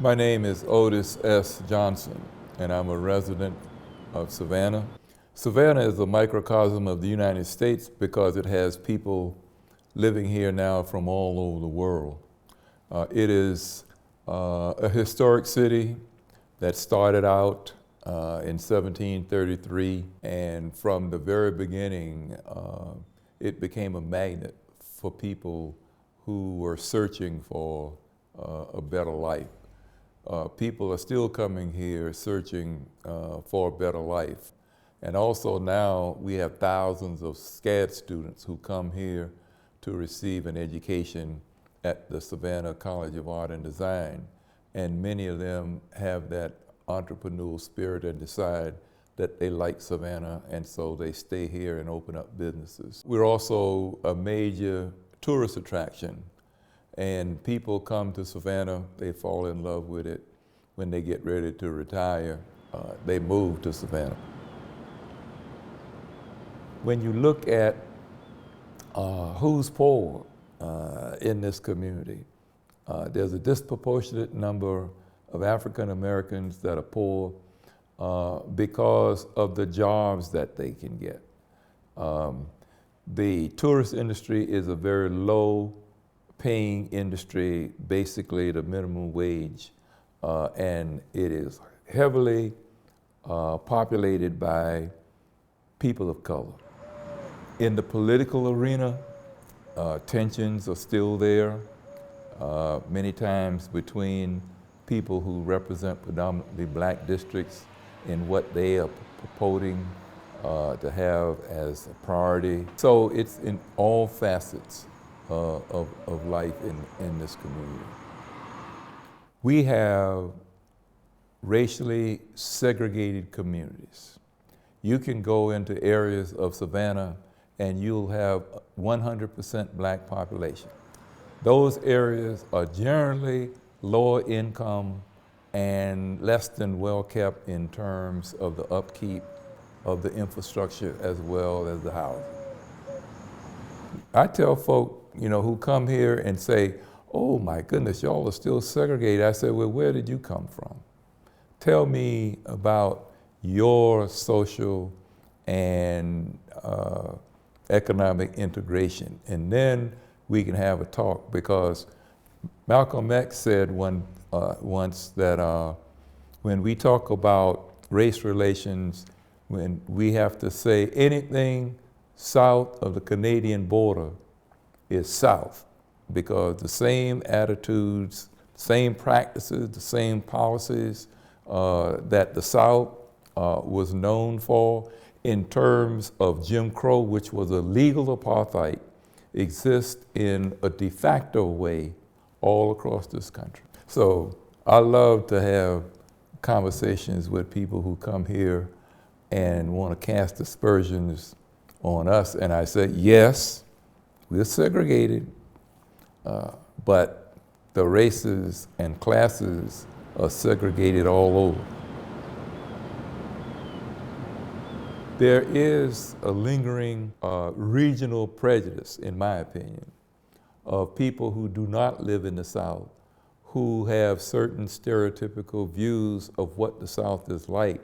My name is Otis S. Johnson, and I'm a resident of Savannah. Savannah is a microcosm of the United States because it has people living here now from all over the world. It is a historic city that started out in 1733, and from the very beginning, it became a magnet for people who were searching for a better life. People are still coming here searching for a better life. And also now we have thousands of SCAD students who come here to receive an education at the Savannah College of Art and Design. And many of them have that entrepreneurial spirit and decide that they like Savannah, and so they stay here and open up businesses. We're also a major tourist attraction. And people come to Savannah, they fall in love with it. When they get ready to retire, they move to Savannah. When you look at who's poor in this community, there's a disproportionate number of African Americans that are poor because of the jobs that they can get. The tourist industry is a very low paying industry, basically the minimum wage, and it is heavily populated by people of color. In the political arena, tensions are still there, many times between people who represent predominantly black districts in what they are purporting to have as a priority. So it's in all facets of life in this community. We have racially segregated communities. You can go into areas of Savannah and you'll have 100% black population. Those areas are generally lower income and less than well kept in terms of the upkeep of the infrastructure as well as the housing. I tell folk, who come here and say, oh my goodness, y'all are still segregated. I say, well, where did you come from? Tell me about your social and economic integration. And then we can have a talk, because Malcolm X said once that when we talk about race relations, when we have to say anything south of the Canadian border is south, because the same attitudes, same practices, the same policies that the South was known for in terms of Jim Crow, which was a legal apartheid, exist in a de facto way all across this country. So I love to have conversations with people who come here and want to cast aspersions on us, and I say, yes, we're segregated, but the races and classes are segregated all over. There is a lingering regional prejudice, in my opinion, of people who do not live in the South, who have certain stereotypical views of what the South is like.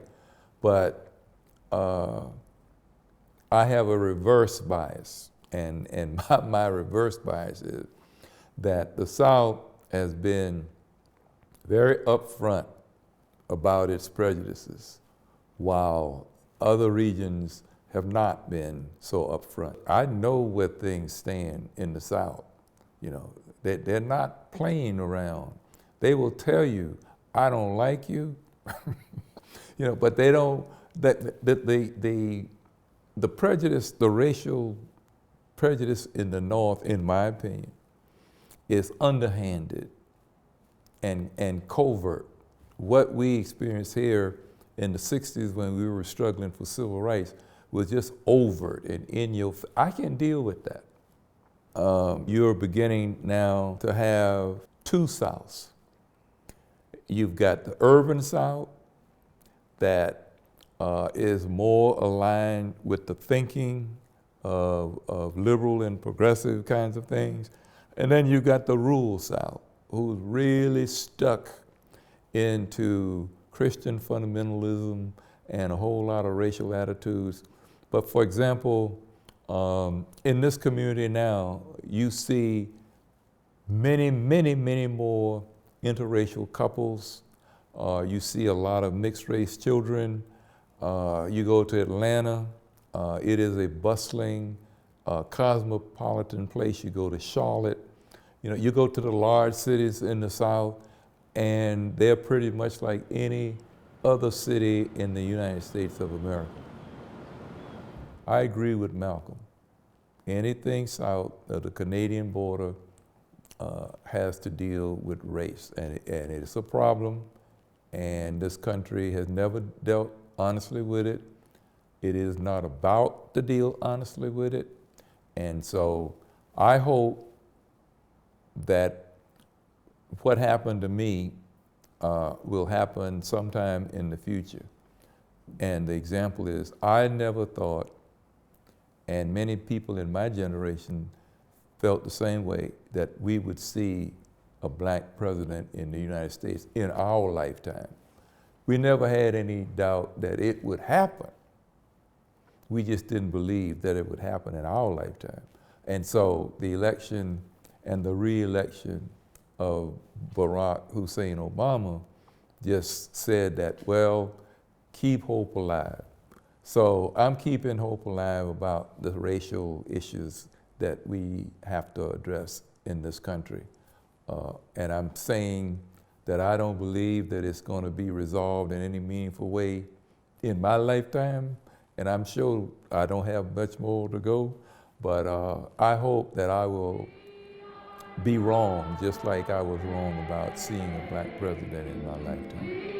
But I have a reverse bias, and my reverse bias is that the South has been very upfront about its prejudices, while other regions have not been so upfront. I know where things stand in the South. They're not playing around. They will tell you, I don't like you, but they don't, the prejudice, the racial prejudice in the North, in my opinion, is underhanded and covert. What we experienced here in the 60s when we were struggling for civil rights was just overt and in your face. I can deal with that. You're beginning now to have two Souths. You've got the urban South that is more aligned with the thinking of liberal and progressive kinds of things. And then you've got the rural South, who's really stuck into Christian fundamentalism and a whole lot of racial attitudes. But for example, in this community now, you see many, many, many more interracial couples. You see a lot of mixed race children. You go to Atlanta, it is a bustling, cosmopolitan place. You go to Charlotte, you go to the large cities in the South, and they're pretty much like any other city in the United States of America. I agree with Malcolm. Anything south of the Canadian border has to deal with race, and it's a problem, and this country has never dealt honestly with it. It is not about to deal honestly with it, and so I hope that what happened to me will happen sometime in the future. And the example is, I never thought, and many people in my generation felt the same way, that we would see a black president in the United States in our lifetime. We never had any doubt that it would happen. We just didn't believe that it would happen in our lifetime. And so the election and the re-election of Barack Hussein Obama just said that, well, keep hope alive. So I'm keeping hope alive about the racial issues that we have to address in this country. And I'm saying that I don't believe that it's going to be resolved in any meaningful way in my lifetime, and I'm sure I don't have much more to go, but I hope that I will be wrong, just like I was wrong about seeing a black president in my lifetime.